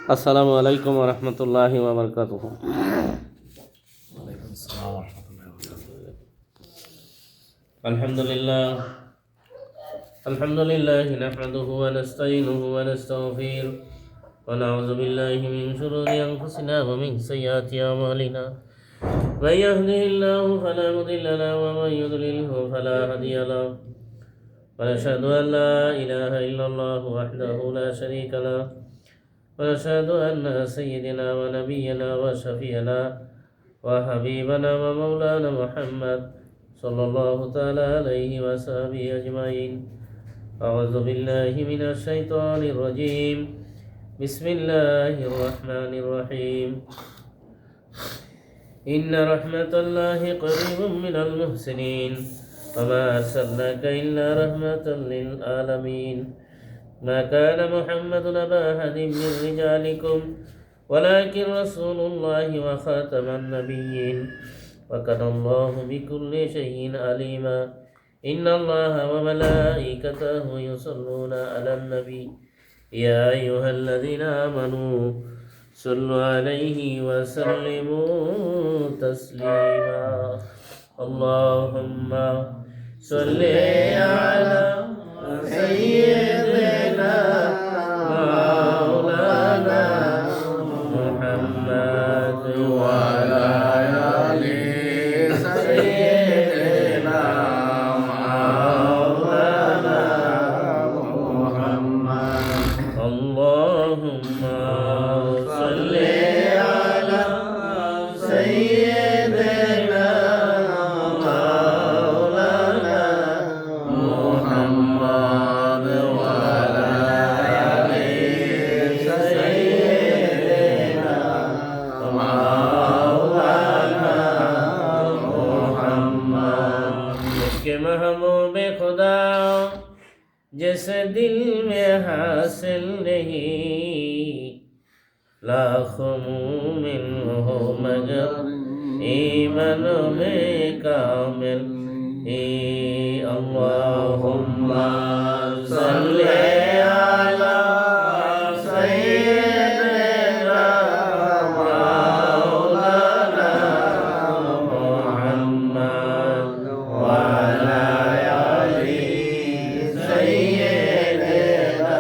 আসসালামু আলাইকুম ওয়া রাহমাতুল্লাহি ওয়া বারাকাতুহু। আলহামদুলিল্লাহ নাহমাদুহু ওয়া নাস্তাঈনুহু ওয়া নাস্তাগফিরুহ ওয়া নাউযু বিল্লাহি মিন শুরুরি আনফুসিনা ওয়া মিন সাইয়্যাতি আমালিনা। মান ইয়াহদিহিল্লাহু ফালা মুদিল্লা লাহু ওয়া মান ইউদ্লিলহু ফালা হাদিয়া লাহু। ওয়া আশহাদু আন লা ইলাহা ইল্লাল্লাহু ওয়াহদাহু লা শারীকা লাহু ونشهد أن سيدنا ونبينا وشفيعنا وحبيبنا ومولانا محمد صلى الله تعالى عليه وصحبه أجمعين. أعوذ بالله من الشيطان الرجيم. بسم الله الرحمن الرحيم. إن رحمة الله قريب من المحسنين وما أرسلناك إلا رحمة للعالمين. ما كان محمد أبا أحد من رجالكم ولكن رسول الله وخاتم النبيين وكان الله بكل شيء عليما. إن الله وملائكته يصلون على النبي يا أيها الذين آمنوا صلوا عليه وسلموا تسليما. اللهم صل على سيدنا مولانا محمد وعلى آل سيدنا مولانا محمد. اللهم صل على سيدنا مولانا محمد وعلى آل سيدنا مولانا محمد. उसके महबूब खुदा जैसे दिल में हासिल नहीं, लाखों मोमिन हो मगर ईमान में कामिल। अल्लाहुम्मा सल्ली अला सय्यिदिना मौलाना मुहम्मद व अला आलि सय्यिदिना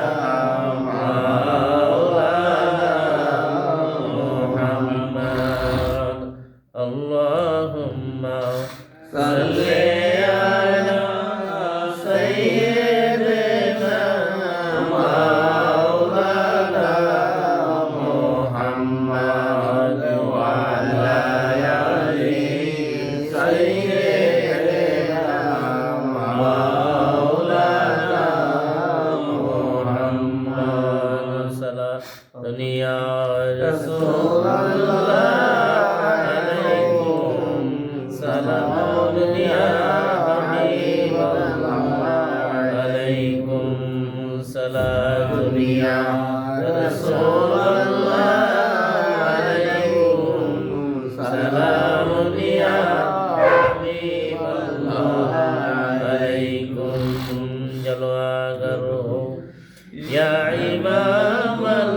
मौलाना मुहम्मद. अल्लाहुम्मा सल्ली अला सय्यिदिना मौलाना मुहम्मद व अला आलि सय्यिदिना मौलाना मुहम्मद. सलाम या रसूलल्लाह अलैकुम सलाम या हबीबल्लाह अलैकुम सलाम या रसूलल्लाह अलैकुम सलाम या हबीबल्लाह अलैकुम. जलवा करो या इमामल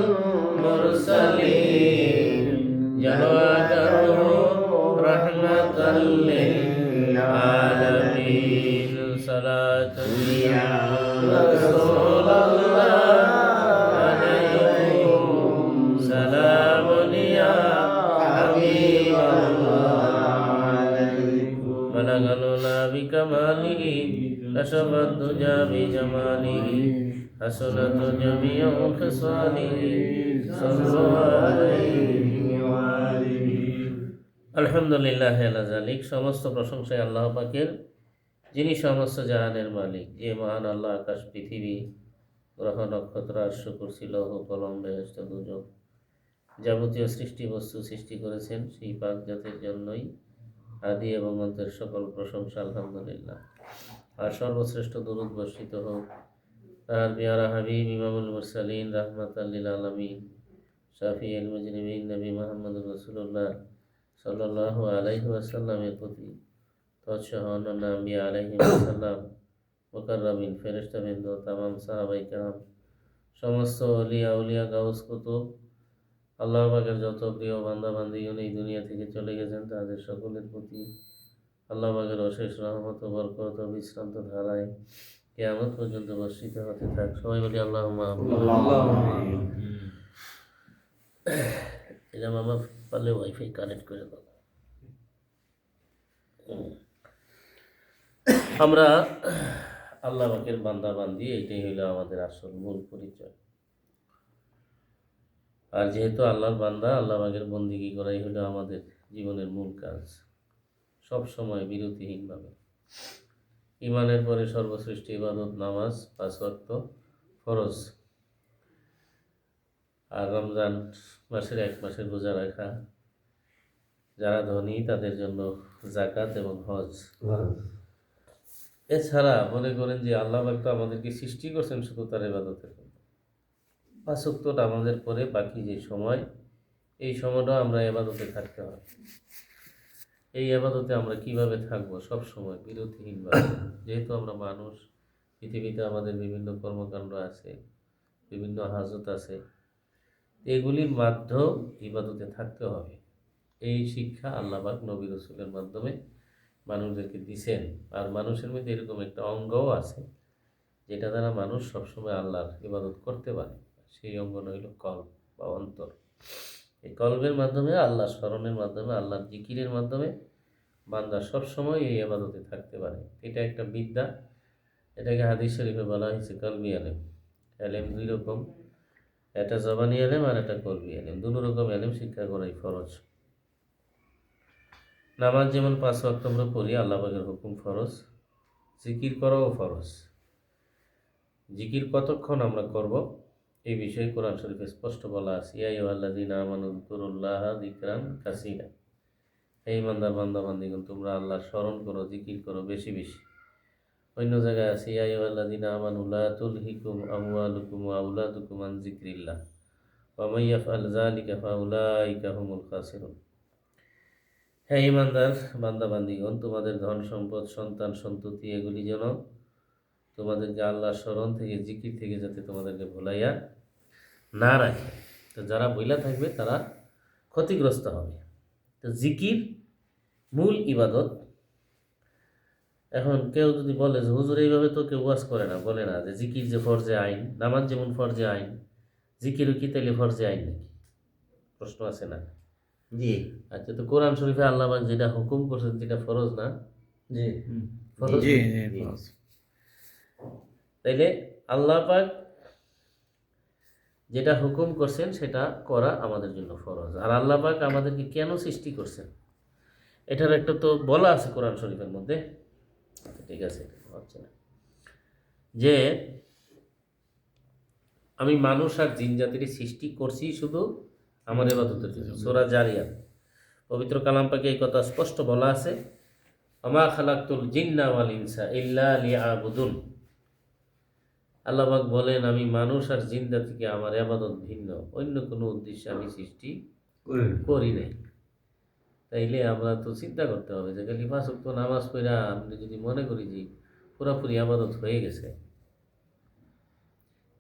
मुरसलीन, जलवा करो रहमतल लिल आलमीन. सलात या रसूलल्लाह अलैकुम सलाम या हबीबल्लाह अलैकुम. बलगना बिकमालिही कशफत दुजा बिजमालिही हसनत जमीउ खिसालिही सल्लु अलैहि व आलिहि. আলহামদুলিল্লাহ আলা যালিক। সমস্ত প্রশংসাই আল্লাহ পাকের, যিনি সমস্ত জাহানের মালিক। যে মহান আল্লাহ আকাশ পৃথিবী গ্রহ নক্ষত্র আরশ কুরসি লৌহ কলম বেহেশত দুজক যাবতীয় সৃষ্টি বস্তু সৃষ্টি করেছেন, সেই পাক জাতির জন্যই আদি এবং অন্তের সকল প্রশংসা আলহামদুলিল্লাহ। আর সর্বশ্রেষ্ঠ দরুদ বর্ষিত হোক তার পেয়ারা হাবিব ইমামুল মুরসালিন রাহমাতাল লিল আলামিন শাফিউল মুজরিমিন নবী মুহাম্মদুর রাসূলুল্লাহ সাল্লাল্লাহু আলাইহি ওয়াসাল্লামের প্রতি, তৎসহ অন্যান্য আম্বিয়া আলাইহিমুসসালাম মুকাররামিন ফেরেশতাবৃন্দ, তামাম সাহাবায়ে কেরাম, সমস্ত অলিয়া উলিয়া গাউস কুতুব আল্লাহ পাকের যত প্রিয় বান্দা বান্দিগণ এই দুনিয়া থেকে চলে গেছেন তাদের সকলের প্রতি আল্লাহ পাকের অশেষ রহমত ও বরকত ও বিশ্রান্ত ধারায় কিয়ামত পর্যন্ত বর্ষিত হতে থাক। সবাই বলি আল্লাহুম্মা আমিন। এটা মামা পারলে ওয়াইফাই কানেক্ট করে দাও। আমরা আল্লাহ পাকের বান্দা বান্দি, এটাই হইল আমাদের আসল মূল পরিচয়। আর যেহেতু আল্লাহর বান্দা, আল্লাহ পাকের বন্দিগি করাই হলো আমাদের জীবনের মূল কাজ, সব সময় বিরতিহীনভাবে। ইমানের পরে সর্বশ্রেষ্ঠ ইবাদত নামাজ, 5 ওয়াক্ত ফরজ। আর রমজান মাসের 1 মাসের রোজা রাখা, যারা ধনী তাদের জন্য যাকাত এবং হজ। এছাড়া মনে করেন যে আল্লাহ পাক তো আমাদেরকে সৃষ্টি করছেন শুধু তার ইবাদতের জন্য। 5 ওয়াক্ত নামাজের পরে বাকি যে সময়, এই সময়টা আমরা ইবাদতে থাকতে হয়। এই আবাদতে আমরা কিভাবে থাকবো? সব সময় বিরতিহীনভাবে। যেহেতু আমরা মানুষ, পৃথিবীতে আমাদের বিভিন্ন কর্মকাণ্ড আছে, বিভিন্ন হাজত আছে, এগুলির মাধ্যমে ইবাদতে থাকতে হবে। এই শিক্ষা আল্লাহ পাক নবী রাসূলের মাধ্যমে মানুষদেরকে দিছেন। আর মানুষের মধ্যে এরকম একটা অঙ্গও আছে যেটা দ্বারা মানুষ সবসময় আল্লাহর ইবাদত করতে পারে। সেই অঙ্গ হইল কলব বা অন্তর। এই কলবের মাধ্যমে, আল্লাহর স্মরণের মাধ্যমে, আল্লাহর জিকিরের মাধ্যমে বান্দা সবসময় এই আবাদতে থাকতে পারে। এটা একটা বিদ্যা, এটাকে হাদিস শরীফে বলা হয়েছে কলবি আলেম। আলেম 2 রকম, একটা জবানি আলেম আর একটা কলবি আলেম। 2 রকম আলেম শিক্ষা করাই ফরজ। নামাজ যেমন 5 ওয়াক্ত আমরা পড়ি, আল্লাহ পাকের হুকুম ফরজ। জিকির করাও ফরজ। জিকির কতক্ষণ আমরা করব এই বিষয়ে কোরআন শরীফে স্পষ্ট বলা আছে, ইয়া আইয়ুহাল্লাযীনা আমানু যকুরুল্লাহা যিকরান কাসীরা। হে ইমানদার বান্দা বান্দিগণ, তোমরা আল্লাহর স্মরণ করো, জিকির করো বেশি বেশি। অন্য জায়গায় আছে, ইয়া আইয়ুহাল্লাযীনা আমানু লা তুলহিকুম আমওয়ালুকুম ওয়া আওলাদুকুম আন যিকরিল্লাহ ওয়া মান ইয়াফআল যালিকা ফাউলাইকা হুমুল খাসিরুন। হে ইমানদার বান্দা বান্দিগণ, তোমাদের ধন সম্পদ, সন্তান সন্ততি এগুলি যেন তোমাদেরকে আল্লাহর স্মরণ থেকে, জিকির থেকে যাতে তোমাদেরকে ভুলাইয়া না রাখে। তো যারা বইলা থাকবে তারা ক্ষতিগ্রস্ত হবে। তো জিকির মূল ইবাদত। এখন কেউ যদি বলে যে হুজুর এইভাবে তো কেউ ওয়াজ করে না, বলে না যে জিকির যে ফরজে আইন, নামাজ যেমন ফরজে আইন, জিকিরও কি তাইলে ফরজে আইন নাকি? প্রশ্ন আছে না? জি। আচ্ছা, তো কোরআন শরীফে আল্লাহ পাক যেটা হুকুম করছেন যেটা ফরজ না? জি, ফরজ। তাইলে আল্লাহ পাক যেটা হুকুম করছেন সেটা করা আমাদের জন্য ফরজ। আর আল্লাহ পাক আমাদেরকে কেন সৃষ্টি করছেন এটার একটা তো বলা আছে কোরআন শরীফের মধ্যে। ঠিক আছে, হচ্ছে না যে আমি মানুষ আর জিন জাতির সৃষ্টি করছি শুধু আমার ইবাদতের জন্য। সূরা জারিয়াত পবিত্র কালাম পাকে এই কথা স্পষ্ট বলা আছে, ওমা খালাকতুল জিন্না ওয়াল ইনসা ইল্লা লিয়াবুদুন। আল্লাহ পাক বলেন, আমি মানুষ আর জিন জাতিকে আমার ইবাদত ভিন্ন, অন্য কোনো উদ্দেশ্যে আমি সৃষ্টি করি নাই। তাইলে আমরা তো চিন্তা করতে হবে যে খালি 5 ওয়াক্ত নামাজ পড়া আপনি যদি মনে করি যে পুরাপুরি আবাদত হয়ে গেছে,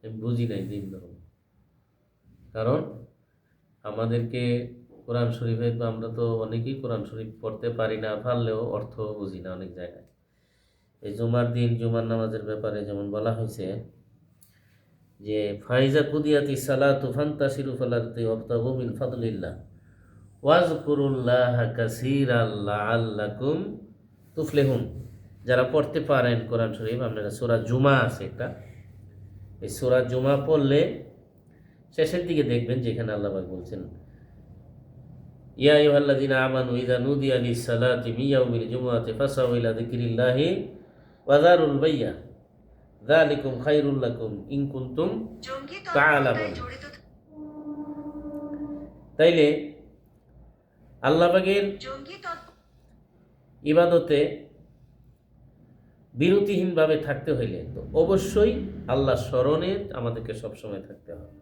আমি বুঝি নাই দিন ধর্ম। কারণ আমাদেরকে কোরআন শরীফে তো আমরা তো অনেকেই কোরআন শরীফ পড়তে পারি না, পারলেও অর্থ বুঝি না অনেক জায়গায়। এই জুমার দিন জুমার নামাজের ব্যাপারে যেমন বলা হয়েছে যে ফাইজা কুদিয়াতি সালাতু ফান্তাশিরু ফিল আরদি ওয়াবতাগু মিন ফাদলিল্লাহ ওয়াজকুরুল্লাহা কাসীরান লাআল্লাকুম তুফলিহুন। যারা পড়তে পারেন কোরআন শরীফ, আপনারা সূরা জুমা আছে একটা, এই সূরা জুমা পড়লে শেষের দিকে দেখবেন যেখানে আল্লাহ পাক বলছেন, ইয়া আইয়ুহাল্লাযীনা আমানু ইযা নুদিয়া লিস-সালাতি মিন ইয়াউমিল জুমআতি ফাসাউ ইলা যিকরিল্লাহি ওয়া যারুল বাইয়া যালিকুম খায়রুল লাকুম ইন কুনতুম তা'লামুন। তাইলে আল্লাহ পাকের ইবাদতে বিরতিহীনভাবে থাকতে হইলে তো অবশ্যই আল্লাহ স্মরণে আমাদেরকে সবসময় থাকতে হবে,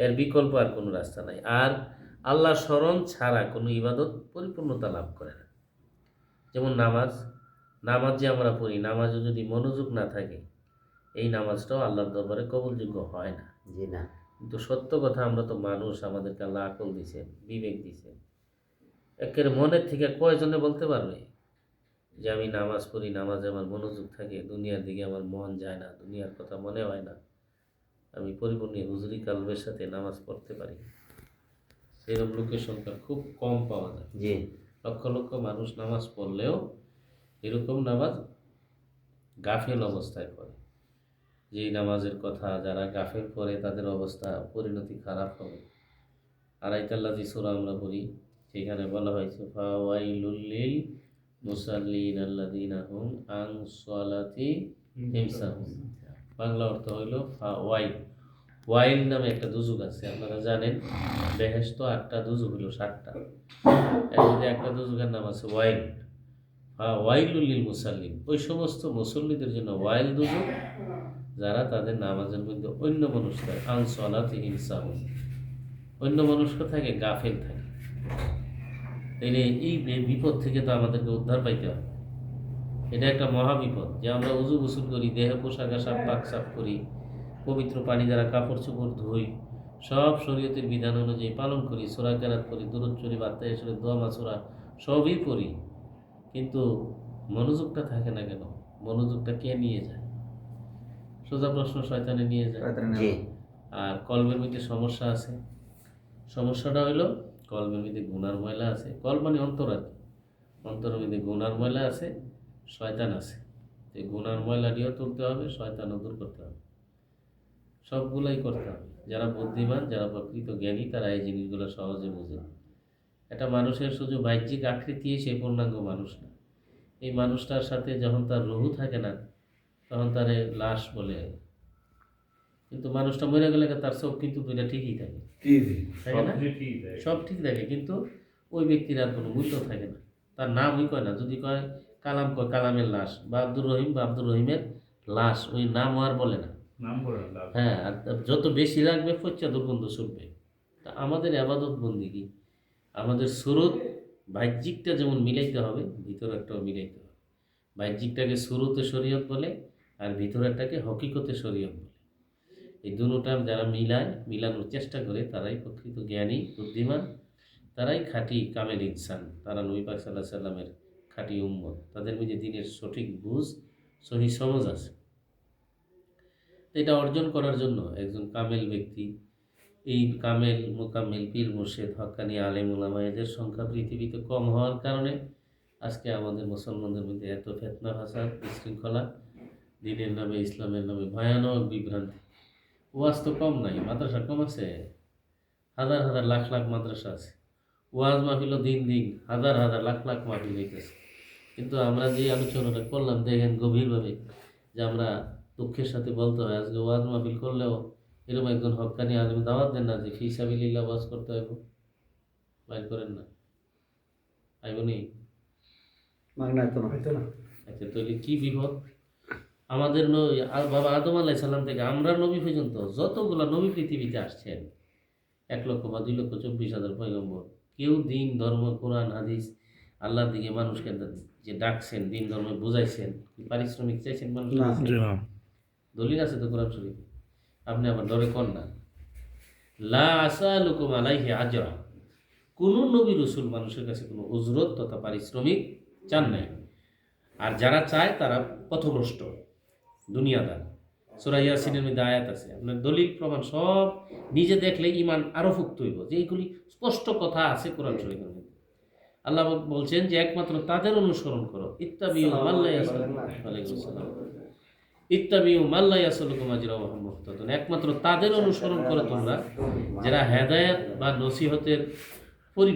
এর বিকল্প আর কোনো রাস্তা নাই। আর আল্লাহ স্মরণ ছাড়া কোনো ইবাদত পরিপূর্ণতা লাভ করে না। যেমন নামাজ যে আমরা পড়ি, নামাজে যদি মনোযোগ না থাকে এই নামাজটাও আল্লাহর দরবারে কবুলযোগ্য হয় না। জি না। কিন্তু সত্য কথা, আমরা তো মানুষ, আমাদেরকে আল্লাহ আকল দিছেন, বিবেক দিছেন। একের মনের থেকে কয়জনে বলতে পারবে যে আমি নামাজ পড়ি, নামাজে আমার মনোযোগ থাকে, দুনিয়ার দিকে আমার মন যায় না, দুনিয়ার কথা মনে হয় না, আমি পরিপূর্ণ হুজুরি কালবের সাথে নামাজ পড়তে পারি? এরকম লোকের সংখ্যা খুব কম পাওয়া যায়। জি, লক্ষ লক্ষ মানুষ নামাজ পড়লেও এরকম নামাজ গাফেল অবস্থায় পড়ে। যেই নামাজের কথা যারা গাফেল পড়ে তাদের অবস্থা পরিণতি খারাপ হবে। আড়াইতাল্লাজি সূরা আমরা পড়ি, সেখানে বলা হয়েছে ফাওয়াইলুল লিল মুসাল্লিন আল্লাযীনা হুম আন সালাতিহিম সাহুন। বাংলা অর্থ হইল ফাওয়াইল। ওয়াইল নামে একটা দুজুগ আছে, আপনারা জানেন। বেহেশত 8টা, দুজুগ হইল 7টা। এর মধ্যে একটা দুজুগের নাম আছে ওয়াইল। ফাওয়াইলুল লিল মুসাল্লিন, ওই সমস্ত মুসল্লিদের জন্য ওয়াইল দুজুগ যারা তাদের নামাজের মধ্যে অন্য মানুষ থাকে, আন সালাতিহিম সাহুন, অন্য মনস্ক থাকে, গাফেল থাকে। তাইলে এই বিপদ থেকে তো আমাদেরকে উদ্ধার পাইতে হবে। এটা একটা মহা বিপদ যে আমরা উজু গোসল করি, দেহে পোশাক আশাক পাক সাফ করি, পবিত্র পানি দ্বারা কাপড় চোপড় ধুই, সব শরীয়তের বিধান অনুযায়ী পালন করি, সূরা কেরাত করি, দুরূদ শরীফ, আত্মায়ে শরীফ, দোয়া মাসুরা সবই পড়ি, কিন্তু মনোযোগটা থাকে না কেন? মনোযোগটা কে নিয়ে যায়? সোজা প্রশ্ন, শয়তানে নিয়ে যায়। জি, আর কলবের মধ্যে সমস্যা আছে। সমস্যাটা হইল কলবের মধ্যে গুনার ময়লা আছে। কল মানে অন্তর আর কি। অন্তরের মধ্যে গুনার ময়লা আছে, শয়তান আছে। এই গুনার ময়লাটিও তুলতে হবে, শয়তানও দূর করতে হবে, সবগুলাই করতে হবে। যারা বুদ্ধিমান, যারা প্রকৃত জ্ঞানী, তারা এই জিনিসগুলো সহজে বুঝে। একটা মানুষের শুধু বাহ্যিক আকৃতি সে পূর্ণাঙ্গ মানুষ না। এই মানুষটার সাথে যখন তার রুহু থাকে না, তখন তারে লাশ বলে। কিন্তু মানুষটা মরে গেলে তার চোখ কিন্তু দুইটা ঠিকই থাকে, থাকে না? সব ঠিক থাকে, কিন্তু ওই ব্যক্তির আর কোনো মূল্য থাকে না। তার নামই কয় না। যদি কয় কালাম, কয় কালামের লাশ, বা আব্দুর রহিম, বা আব্দুর রহিমের লাশ, ওই নাম আর বলে না। হ্যাঁ, আর যত বেশি রাখবে ফচ্চা দুর্গন্ধ ছুটবে। তা আমাদের আবাদত বন্দিগি, আমাদের সুরত বাহ্যিকটা যেমন মিলাইতে হবে, ভিতরেরটাও মিলাইতে হবে। বাহ্যিকটাকে সুরতে শরীয়ত বলে, আর ভিতরেরটাকে হকিকতে শরীয়ত বলে। এই দুটোটা যারা মিলানোর চেষ্টা করে, তারাই প্রকৃত জ্ঞানী, বুদ্ধিমান, তারাই খাঁটি কামেল ইনসান, তারা নবী পাক সাল্লাল্লাহু আলাইহি সাল্লামের খাঁটি উম্মত। তাদের মধ্যে দিনের সঠিক বুঝ, সহি সমঝ আছে। তো এটা অর্জন করার জন্য একজন কামেল ব্যক্তি, এই কামেল মোকাম্মেল পীর মুর্শিদ হক্কানি আলেম উলামা, এদের সংখ্যা পৃথিবীতে কম হওয়ার কারণে আজকে আমাদের মুসলমানদের মধ্যে এত ফিতনা ফাসাদ, বিশৃঙ্খলা, দিনের নামে, ইসলামের নামে ভয়ানক বিভ্রান্তি। ওয়াজ তো কম নাই, মাদ্রাসা কম আছে, হাজার হাজার লাখ লাখ মাদ্রাসা আছে। ওয়াজ মাহফিলও দিন দিন হাজার হাজার লাখ লাখ মাহফিল হইতেছে। কিন্তু আমরা যে আলোচনাটা করলাম, দেখেন গভীরভাবে যে আমরা দুঃখের সাথে বলতে হয়, আজকে ওয়াজ মাহফিল করলেও এরকম একজন হক্কানি আলেম দাওয়াত দেন না যে ফি সাবিলিল্লাহ ওয়াজ করতে হইব, বাইর করেন না, আইবনি। আচ্ছা, তাহলে কি বিপদ আমাদের? বাবা আদম আলাইহিস সালাম থেকে আমরা নবী পর্যন্ত যতগুলো নবী পৃথিবীতে আসছেন, 1 লক্ষ বা 2,24,000 পয়গম্বর, কেউ দিন ধর্ম কোরআন হাদিস আল্লাহর দিকে মানুষকে যে ডাকছেন, দিন ধর্ম বুঝাইছেন, কি পারিশ্রমিক চাইছেন মানুষ? দলিল আছে তো কোরআন শরীফ। আপনি আবার ডরে কর না, লা আসালুকুম আলাইহি আজরা। কোন নবী রাসূল মানুষের কাছে কোনো উজরত তথা পারিশ্রমিক চান নাই। আর যারা চায় তারা পথভ্রষ্ট, দুনিয়াদার। সূরা ইয়াসিনের মধ্যে আয়াত আছে, আপনার দলিল প্রমাণ সব নিজে দেখলে ইমান আরো ফুক্ত হইব, যে এইগুলি স্পষ্ট কথা আছে কোরআন শরীফের মধ্যে। আল্লাহ বলছেন যে একমাত্র তাদের অনুসরণ করো, ইত্তাবিউ মাল্লা ইয়াসালুকুম, ওয়ালাইকুম আসসালাম, ইত্তাবিউ মাল্লা ইয়াসালুকুম আজরা ওয়া হুম মুহতাদুন। একমাত্র তাদের অনুসরণ করো তোমরা, যারা হেদায়েত বা নসিহতের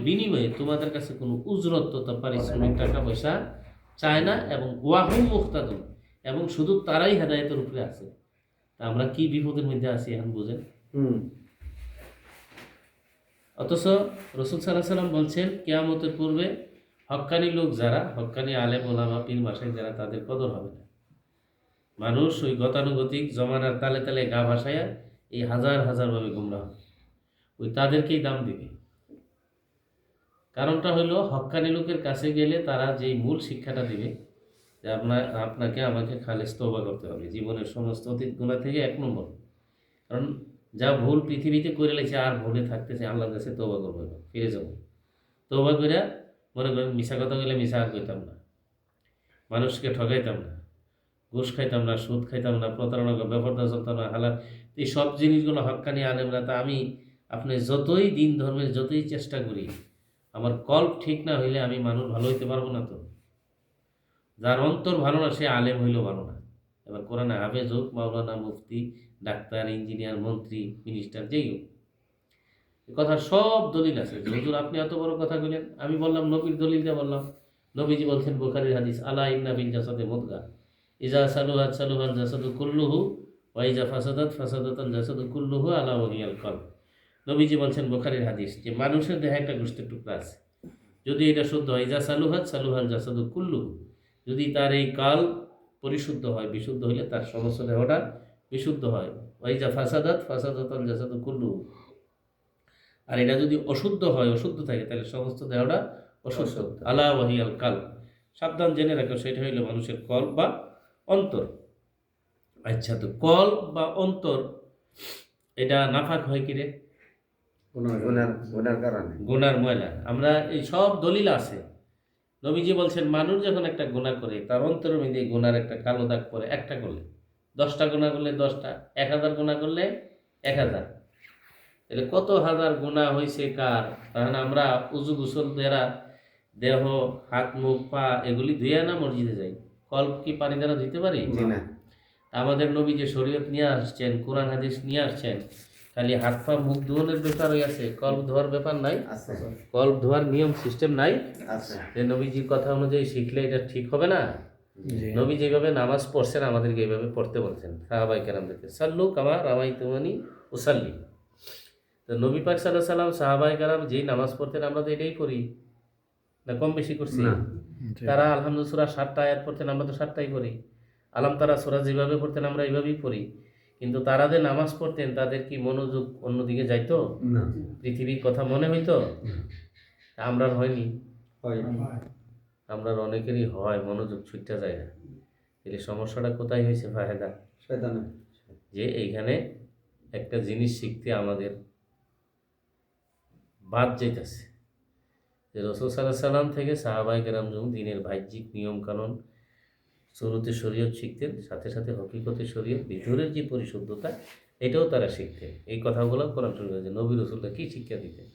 বিনিময়ে তোমাদের কাছে কোনো উজরত তথা পারিশ্রমিক টাকা পয়সা চায় না, এবং ওয়া হুম মুহতাদুন, এবং শুধু তারাই হেদায়েতের উপরে আছে। তা আমরা কি বিপদের মধ্যে আছি এখন বুঝেন। অথচ রাসূল সাল্লাল্লাহু আলাইহি সাল্লাম বলছেন কিয়ামতের পূর্বে হক্কানি লোক যারা, হক্কানি আলেম ওলামা পীর মাশায়েখ যারা, তাদের কদর হবে না। মানুষ ওই গতানুগতিক জমানার তালে তালে গা ভাসায়া এই হাজার হাজার ভাবে গুমরাহ হবে, ওই তাদেরকেই দাম দিবে। কারণটা হলো হক্কানি লোকের কাছে গেলে তারা যেই মূল শিক্ষাটা দিবে যে আপনাকে আমাকে খালেস তওবা করতে হবে জীবনের সমস্ত অতীত গুনাহ থেকে। 1 নম্বর, কারণ যা ভুল পৃথিবীতে করে লেছে আর ভুলে থাকতেছে, আল্লাহর কাছে তওবা করবো, ফিরে যাবো। তওবা করে মনে করেন মিশা কথা বলে মিশা আর কইতাম না, মানুষকে ঠকাইতাম না, ঘুষ খাইতাম না, সুদ খাইতাম না, প্রতারণা ব্যাপারটা চলতাম না, হালাল। এই সব জিনিসগুলো হক্কানি আলেমরা। তা আমি আপনি যতই দিন ধর্মের যতই চেষ্টা করি, আমার কল্প ঠিক না হইলে আমি মানুষ ভালো হইতে পারবো না। তো যার অন্তর ভালো না সে আলেম হইলেও ভালো না। এবার কোরআনে হাফেজ হোক, মাওলানা, মুফতি, ডাক্তার, ইঞ্জিনিয়ার, মন্ত্রী, মিনিস্টার, যেই হোক, এ কথার সব দলিল আছে। যে হুজুর আপনি এত বড় কথা বললেন, আমি বললাম নবীর দলিল দিয়ে বললাম। নবীজি বলছেন বুখারীর হাদিস, আলা ইন্না ফিল জাসাদে মুদগা ইজা সালুহাত সালুহাল জাসাদু কুল্লুহু ওয়া ইজা ফাসাদাত ফাসাদাতাল জাসাদু কুল্লুহু আলা ওয়াহিয়াল কলব। নবীজি বলছেন বুখারীর হাদিস যে মানুষের দেহে একটা গোশতের টুকরা আছে, যদি এটা শুদ্ধ হয়, ইজা সালুহাত সালুহাল জাসাদু কুল্লুহু, যদি তার এই কাল পরিশুদ্ধ হয়, বিশুদ্ধ হইলে তার সমস্ত দেহটা বিশুদ্ধ হয়। ওয়া ইজা ফাসাদাত ফাসাদাতাল জাসাদু কুল্লুহু, আর এটা যদি অশুদ্ধ হয়, অশুদ্ধ থাকে, তাহলে সমস্ত দেহটা অশুদ্ধ। আলা ওয়াহিয়াল কাল, সাবধান জেনে রাখো, সেটা হইল মানুষের কল্প বা অন্তর। আচ্ছা, তো কল্প বা অন্তর এটা নাফাক হয় কিরে? গুনার ময়লা। আমরা এই সব দলিল আছে। নবীজি বলছেন মানুষ যখন একটা গুনাহ করে, তার অন্তরের মধ্যে গুনার একটা কালো দাগ পড়ে। একটা করলে 10টা গুনাহ করলে 10টা, 1000 গুনাহ করলে 1000, তাহলে কত হাজার গুনাহ হয়েছে কার? তাহলে আমরা উজু গোসল দ্বারা দেহ, হাত, মুখ, পা এগুলি ধুয়ে না মসজিদে যাই? কল্প কি পানি দ্বারা ধুইতে পারি? আমাদের নবী যে শরীয়ত নিয়ে আসছেন, কোরআন হাদিস নিয়ে আসছেন, খালি হাত পা মুখ ধোয়ানোর ব্যাপার আছে, কল্প ধোয়ার ব্যাপার নাই? কল্প ধোয়ার নিয়ম সিস্টেম নাই? নবীজির কথা অনুযায়ী শিখলে এটা ঠিক হবে না? নবী যেভাবে নামাজ পড়ছেন আমাদেরকে এইভাবে পড়তে বলছেন, সাহাবায়ে কেরামদেরকে, সাল্লু কামা রামাইতুমুনি উসাল্লি। তো নবী পাক সাল্লাল্লাহু আলাইহি সাল্লাম, সাহাবায়ে কেরাম যেই নামাজ পড়তেন আমরা তো এটাই পড়ি না, কম বেশি করছি? তারা আলহামদুলিল্লাহ সূরা 7টা আয়াত পড়তেন, আমরা তো 7টাই পড়ি। আলাম তারা সূরা যেভাবে পড়তেন আমরা এইভাবেই পড়ি। কিন্তু তারা যে নামাজ পড়তেন, তাদের কি মনোযোগ অন্যদিকে যাইতো? পৃথিবীর কথা মনে হইতো? আমরার হয়নি? আমরার অনেকেরই হয়, মনোযোগ ছুটতে যায় না। তাহলে সমস্যাটা কোথায় হয়েছে? ফায়দা যে এইখানে একটা জিনিস শিখতে আমাদের বাদ যাইতেছে, যে রাসূল সাল্লাল্লাহু আলাইহি সাল্লাম থেকে সাহাবায়ে কেরাম যখন দিনের বাহ্যিক নিয়ম কানুন, শুরুতে শরীয়ত শিখতেন, সাথে সাথে হকিকতে শরীয়ত, ভিতরের যে পরিশুদ্ধতা, এটাও তারা শিখতেন। এই কথাগুলো কোরআন শরীফে যে নবী রাসূলরা কি শিক্ষা দিতেন,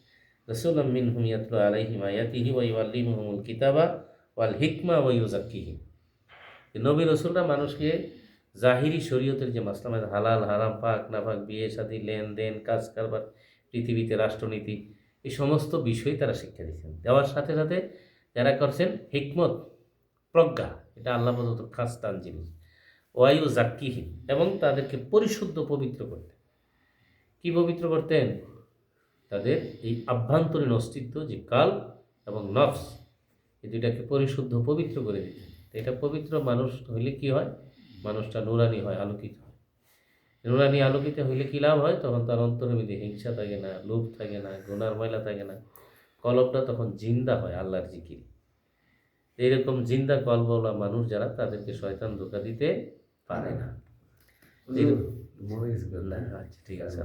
রাসূলুম মিনহুম ইয়াতলু আলাইহিম আয়াতিহি ওয়া ইউআল্লিমুহুমুল কিতাবা ওয়াল হিকমা ওয়া ইউযাক্কিহিম। নবী রাসূলরা মানুষকে জাহিরি শরীয়তের যে মাসলা, হালাল হারাম, পাক না পাক, বিয়ে শাদী, লেনদেন, কাজ কারবার, পৃথিবীতে রাষ্ট্রনীতি, এই সমস্ত বিষয় তারা শিক্ষা দিচ্ছেন। দেওয়ার সাথে সাথে যারা করছেন হিকমত, প্রজ্ঞা, এটা আল্লাহ প্রদত্ত খাস দান জিনিস, ওয়ায়ু জাক্কিহীন, এবং তাদেরকে পরিশুদ্ধ পবিত্র করতেন। কি পবিত্র করতেন? তাদের এই আভ্যন্তরীণ অস্তিত্ব, যে কাল এবং নফস, এই দুইটাকে পরিশুদ্ধ পবিত্র করে দিতেন। এটা পবিত্র মানুষ হইলে কি হয়? মানুষটা নুরানি হয়, আলোকিত হয়। নুরানি আলোকিত হইলে কী লাভ হয়? তখন তার অন্তরের মধ্যে হিংসা থাকে না, লোভ থাকে না, গুনার ময়লা থাকে না, কলবটা তখন জিন্দা হয় আল্লাহর জিকির। এইরকম জিন্দা কলবওয়ালা মানুষ যারা, তাদেরকে শয়তান ধোঁকা দিতে পারে না। আচ্ছা, ঠিক আছে,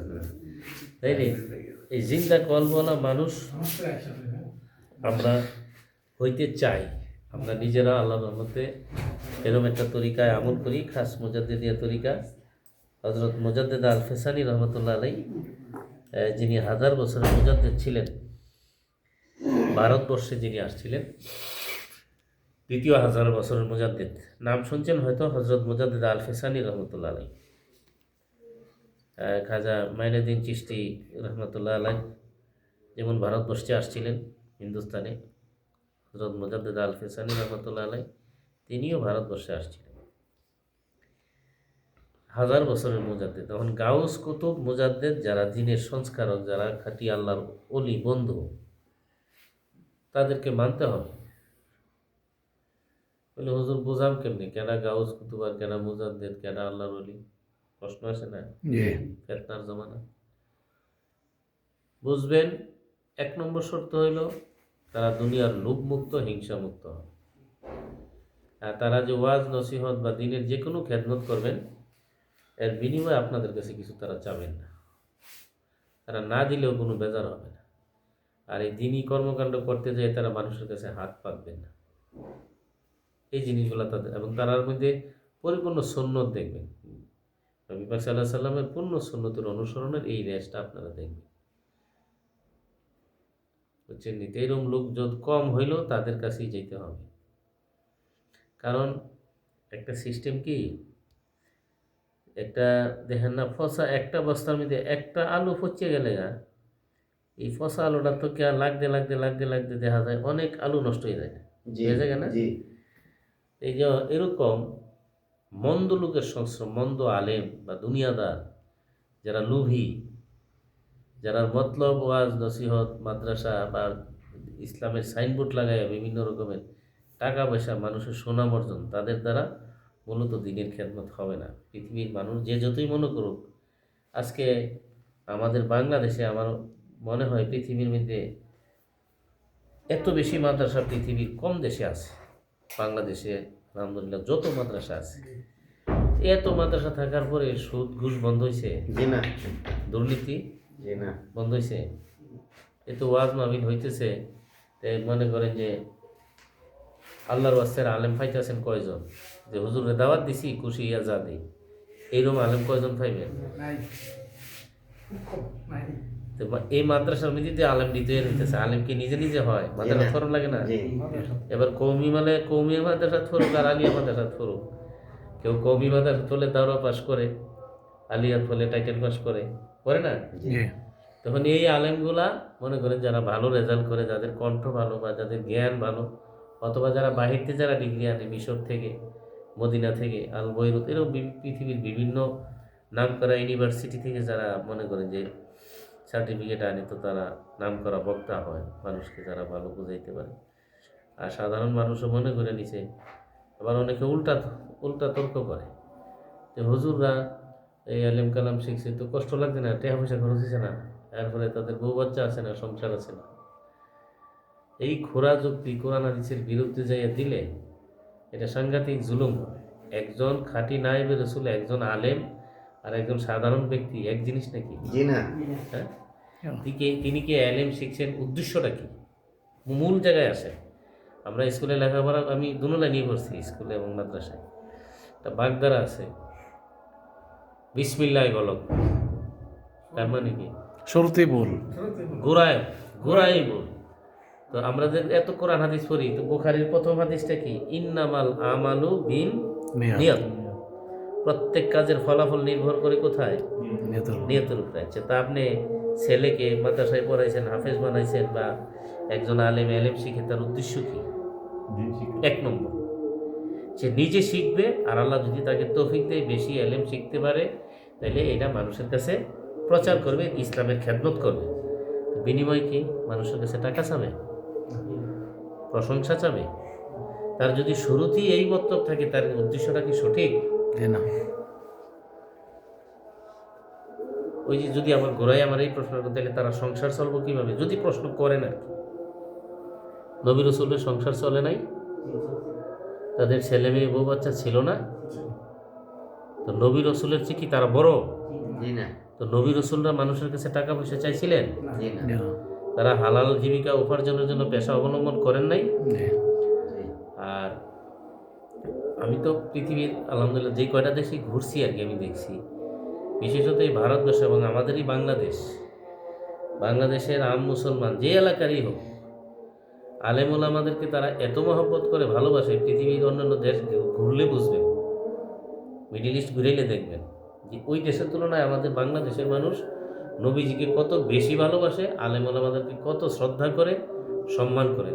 তাই রে, এই জিন্দা কলবওয়ালা মানুষ আমরা হইতে চাই। আমরা নিজেরা আল্লাহর রহমতে এরকম একটা তরিকায় আমল করি, খাস মুজাদ্দিদিয়া তরিকা। হযরত মুজাদ্দিদ আল ফেসানি রহমতুল্লাহ আলাইহি, যিনি 1000 বছরের মুজাদ্দিদ ছিলেন, ভারতবর্ষে যিনি আসছিলেন, দ্বিতীয় 1000 বছরের মুজাদ্দিদ, নাম শুনছেন হয়তো, হযরত মুজাদ্দিদ আল ফেসানি রহমতুল্লাহ আলাইহি। খাজা মাইনুদ্দিন চিশতি রহমতুল্লাহ আলাইহি যেমন ভারতবর্ষে আসছিলেন, হিন্দুস্তানে, হযরত মুজাদ্দিদ আল ফেসানি রহমতুল্লাহ আলাইহি তিনিও ভারতবর্ষে আসছিলেন। 1000 বছরের মুজাদ্দিদ। তখন গাউস কুতুব মুজাদ্দিদ, যারা দিনের সংস্কারক, যারা খাঁটি আল্লাহর ওলি বন্ধু, তাদেরকে মানতে হবে। বলে হুজুর বুঝাম কেমনি, কেনা গাউস কুতুব আর কেনা মুজাদ্দিদ, কেনা আল্লাহর ওলি? প্রশ্ন আসে না? ফেতনার জমানা। বুঝবেন, 1 নম্বর শর্ত হইল তারা দুনিয়ার লোভ মুক্ত, হিংসা মুক্ত হবে। আর তারা যে ওয়াজ নসিহত বা দিনের যে কোনো খেদমত করবেন, এর বিনিময়ে আপনাদের কাছে কিছু তারা চাবেন না। তারা না দিলেও কোনো বেজার হবে না। আর এই দিনই কর্মকাণ্ড করতে যেয়ে তারা মানুষের কাছে হাত পাতবে না, এই জিনিসগুলো তাদের। এবং তার মধ্যে পরিপূর্ণ সুন্নত দেখবেন, নবী পাক সাল্লাল্লাহু আলাইহি সাল্লামের পূর্ণ সুন্নতের অনুসরণের এই রেশটা আপনারা দেখবেন, বুঝছেন? এরকম লোক যদি কম হইলেও তাদের কাছেই যেতে হবে। কারণ একটা সিস্টেম কি, একটা দেখেন না, ফসা একটা বস্তার মধ্যে একটা আলু পচে গেলে এই ফসা আলুটা তো কে লাগতে লাগতে লাগতে লাগতে দেখা যায় অনেক আলু নষ্ট হয়ে যায়, না? এই যে এরকম মন্দ লোকের সংস্রব, মন্দ আলেম বা দুনিয়াদার, যারা লোভী, যারা মতলব ওয়াজ নসিহত মাদ্রাসা বা ইসলামের সাইনবোর্ড লাগাইয়া বিভিন্ন রকমের টাকা পয়সা মানুষের সুনাম অর্জন, তাদের দ্বারা মূলত দিনের খেদমত হবে না। পৃথিবীর মানুষ যে যতই মনে করুক, আজকে আমাদের বাংলাদেশে আমার মনে হয় পৃথিবীর মধ্যে এত বেশি মাদ্রাসা পৃথিবীর কম দেশে আছে। বাংলাদেশে আলহামদুলিল্লাহ যত মাদ্রাসা আছে, এত মাদ্রাসা থাকার পরে সুদ ঘুষ বন্ধ হয়েছে? না। দুর্নীতি বন্ধ হয়েছে? এত ওয়াজ মাহফিল হইতেছে, মনে করেন যে আল্লাহর ওয়াস্তের আলেম পাইতেছেন কয়জন? যে হুজুরে দাওয়াত দিছি খুশি ইয়া যা দিই, এইরকম আলেম কয়জন পাইবেন? এই মাদ্রাসার মধ্যে আলেম দিতে নিতেছে, আলেম কি নিজে নিজে হয়? মাদ্রাসা ফরম লাগে না? এবার কৌমি মানে কৌমি মাদ্রাসা ফরুক আর আলিয়া মাদ্রাসা ফরুক, কেউ কৌমি মাদ্রাসা ফলে দাওরা পাস করে, আলিয়াত ফলে টাইটেল পাস করে না? তখন এই আলেমগুলা মনে করেন যারা ভালো রেজাল্ট করে, যাদের কণ্ঠ ভালো বা যাদের জ্ঞান ভালো, অথবা যারা বাহিরতে যারা ডিগ্রি আনে, মিশর থেকে, মদিনা থেকে, আল বৈরুত, এরকম পৃথিবীর বিভিন্ন নাম করা ইউনিভার্সিটি থেকে যারা মনে করেন যে সার্টিফিকেট আনে, তো তারা নাম করা বক্তা হয়, মানুষকে যারা ভালো বুঝাইতে পারে। আর সাধারণ মানুষও মনে করে নিছে। আবার অনেকে উল্টা তর্ক করে যে হুজুররা এই আলেম কালাম শিখছে তো কষ্ট লাগছে না, টাকা পয়সা খরচ হচ্ছে না, এরপরে তাদের বউ বাচ্চা আছে না, সংসার আছে না। এই খোরা যুক্তি কোরআন হাদিসের বিরুদ্ধে যাইয়া দিলে এটা সাংঘাতিক জুলুম হবে। একজন খাঁটি নায়েবে রাসূল, একজন আলেম আর একজন সাধারণ ব্যক্তি এক জিনিস নাকি? হ্যাঁ, তিনি কি আলেম শিখছেন, উদ্দেশ্যটা কি? মূল জায়গায় আসে। আমরা স্কুলে লেখাপড়া, আমি দুনোলা নিয়ে পড়ছি স্কুলে এবং মাদ্রাসায়। একটা বাগধারা আছে, বিসমিল্লাহ গলক, তার মানে কি? শুরুতেই বল, গোড়ায় বল। তো আমরা যে এত কোরআন হাদিস পড়ি, তো বুখারীর প্রথম হাদিসটা কি? ইন্নামাল আমালু বিন নিয়ত। প্রত্যেক কাজের ফলাফল নির্ভর করে কোথায়? নিয়তের উপরে। আচ্ছা, তা আপনি ছেলেকে মাদ্রাসায় পড়াইছেন, হাফেজ বানাইছেন, বা একজন আলেম শিখে, তার উদ্দেশ্য কি? এক নম্বর, সে নিজে শিখবে, আর আল্লাহ যদি তাকে তৌফিক দেয় বেশি আলেম শিখতে পারে, তাহলে এটা মানুষের কাছে প্রচার করবে, ইসলামের খেদমত করবে। বিনিময় কি? মানুষের কাছে টাকা চাবে, প্রশংসা চাবে? তার যদি শুরুতেই এই মতলব থাকে, তার উদ্দেশ্যটা কি সঠিক? না। ওই যে যদি আমার গোড়ায় আমার এই প্রশ্ন করতে, তাহলে তারা সংসার চলবো কিভাবে? যদি প্রশ্ন করে না, নবী রাসূলের সংসার চলে নাই, তাদের ছেলে মেয়ে বউ বাচ্চা ছিল না, তো নবী রাসূলের চেয়ে কি তারা বড়? তো নবী রাসূলরা মানুষের কাছে টাকা পয়সা চাইছিলেন? তারা হালাল জীবিকা উপার্জনের জন্য পেশা অবলম্বন করেন নাই? আর আমি তো পৃথিবীর আলহামদুলিল্লাহ যে কয়টা দেশে ঘুরছি আর কি, আমি দেখছি, বিশেষত এই ভারতবর্ষ এবং আমাদেরই বাংলাদেশের আম মুসলমান যে এলাকারই হোক, আলেম ওলামাদেরকে তারা এত মহব্বত করে, ভালোবাসে, পৃথিবীর অন্যান্য দেশ ঘুরলে বুঝবেন, মিডিল ইস্ট ঘুরেলে দেখবেন যে ওই দেশের তুলনায় আমাদের বাংলাদেশের মানুষ নবীজিকে কত বেশি ভালোবাসে, আলেম ওলামাদেরকে কত শ্রদ্ধা করে, সম্মান করে।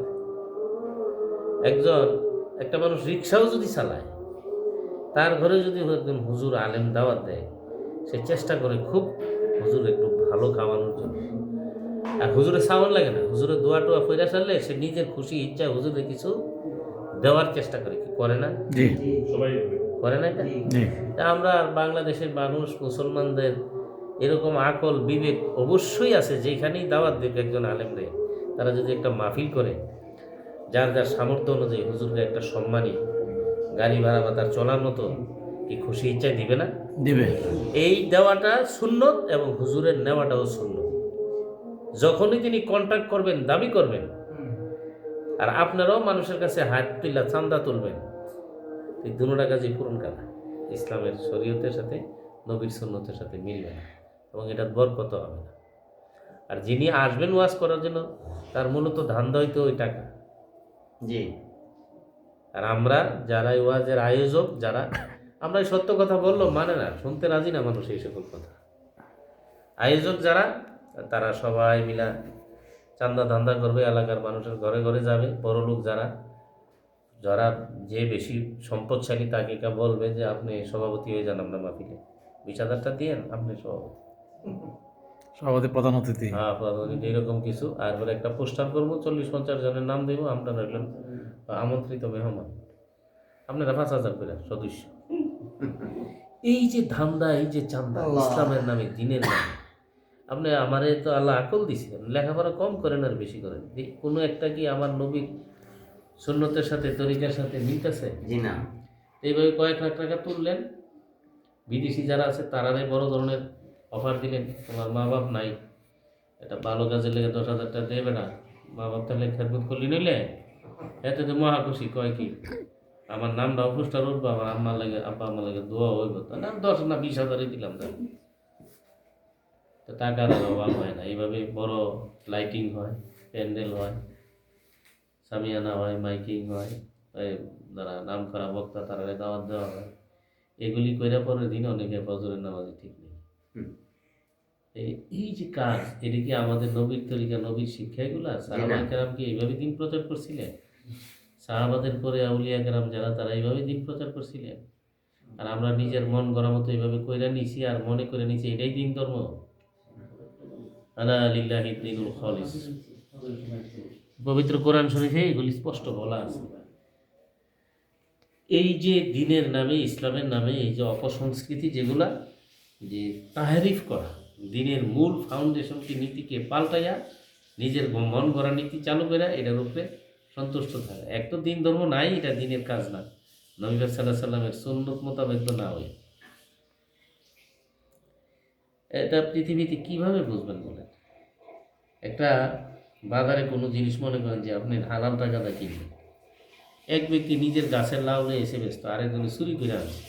একটা মানুষ রিক্সাও যদি চালায়, তার ঘরে যদি একজন হুজুর আলেম দাওয়াত দেয়, সে চেষ্টা করে খুব হুজুর একটু ভালো খাওয়ানোর জন্য। আর হুজুরে সাউন্ড লাগে না, হুজুরের দোয়া টোয়া ফেরা সারলে সে নিজের খুশি ইচ্ছায় হুজুরে কিছু দেওয়ার চেষ্টা করে, কি করে না? সবাই করে না এটা? আমরা বাংলাদেশের মানুষ, মুসলমানদের এরকম আকল বিবেক অবশ্যই আছে, যেখানেই দাওয়াত দেবে একজন আলেমরে, তারা যদি একটা মাহফিল করে, যার যার সামর্থ্য অনুযায়ী হুজুরকে একটা সম্মানী গাড়ি ভাড়া বা তার চলার মতো কি খুশি ইচ্ছায় দিবে না? দিবে। এই দেওয়াটা সুন্নত এবং হুজুরের নেওয়াটাও সুন্নত। যখনই তিনি কন্ট্যাক্ট করবেন, দাবি করবেন, আর আপনারাও মানুষের কাছে হাত তুলা চান্দা তুলবেন, এই দুটো কাজই পূরণ করা ইসলামের শরীয়তের সাথে, নবীর সুন্নতের সাথে মিলবে না, এবং এটার বরকত হবে না। আর যিনি আসবেন ওয়াজ করার জন্য, তার মূলত ধান্দা হইতো ওই টাকা। জি, আর আমরা যারা এই ওয়াজের আয়োজক, যারা আমরা এই সত্য কথা বললো মানে না, শুনতে রাজি না মানুষ এই সকল কথা। আয়োজক যারা, তারা সবাই মিলা চান্দা ধান্দা করবে, এলাকার মানুষের ঘরে ঘরে যাবে। বড় লোক যারা, যারা যে বেশি সম্পদশালী, তাকে কা বলবে যে আপনি সভাপতি হয়ে যান আমরা মাহফিলে, 20,000 দিয়েন, আপনি সভাপতি প্রধান অতিথি। হ্যাঁ প্রধান, এরকম কিছু। আর পরে একটা পোস্টার করবো, 40-50 জনের নাম দেবো, আমরা রইলেন আমন্ত্রিত মেহমান, আপনারা 5,000 করে সদস্য। এই যে ধান্দা, এই যে চান্দা, ইসলামের নামে, দিনের নামে। আপনি আমারে তো আল্লাহ আকল দিছিলেন, লেখাপড়া কম করেন আর বেশি করেন, কোনো একটা কি আমার নবীর সুন্নতের সাথে, তরিকার সাথে মিলতেছে? জি না। এইভাবে কয়েক লাখ টাকা তুললেন, বিদেশি যারা আছে তারাই বড় ধরনের অফার দিলেন, তোমার মা বাপ নাই, এটা ভালো কাজে লেগে 10,000 টাকা দেবে না, মা বাপ তাহলে খেদমত করলি নইলে, এতে তো মহা খুশি। কয় কি আমার নামটা অপুষ্টার উঠবো, আমার আম্মার লাগে, আব্বা আমার লাগে দোয়া হইব, তাহলে আমি 10 না 20,000 দিলাম। তো টাকার অভাব হয় না। এইভাবে বড় লাইটিং হয়, প্যান্ডেল হয়, সামিয়ানা হয়, মাইকিং হয়, যারা নাম করা বক্তা তারা দাওয়াত দেওয়া হয়। এগুলি কইরা পরের দিন অনেকে ফজরের নামাজে ঠিক নেই। এই যে কাজ, এটা কি আমাদের নবীর তরিকা, নবীর শিক্ষা? এগুলো সাহাবায়ে কেরাম কি এইভাবে দিন প্রচার করছিলেন? সাহাবাদের পরে আউলিয়া কেরাম যারা, তারা এইভাবে দিন প্রচার করছিলেন? আর আমরা নিজের মন গড়া মতো এইভাবে কইরা নিছি, আর মনে করে নিছি এটাই দিন ধর্ম। আলা লিল্লাহি দ্বীনুল খালিস। পবিত্র কোরআন শরীফে এগুলি স্পষ্ট বলা আছে। এই যে দিনের নামে, ইসলামের নামে এই যে অপসংস্কৃতি, যেগুলা যে তাহরিফ করা, দিনের মূল ফাউন্ডেশনকে, নীতিকে পাল্টাইয়া নিজের মন গড়া নীতি চালু করে এটার উপরে সন্তুষ্ট থাকে। এক তো দিন ধর্ম নাই, এটা দিনের কাজ না, নবী সাল্লাল্লাহু আলাইহি সাল্লামের সুন্নত মোতাবেক তো না হয়। এটা পৃথিবীতে কিভাবে বুঝবেন বলেন? একটা বাজারে কোনো জিনিস মনে করেন যে আপনি হালাল টাকা দা কিনবেন, এক ব্যক্তি নিজের গাছের লাউ নিয়ে এসে ব্যস্ত, আরেকজনে চুরি করে আনছে।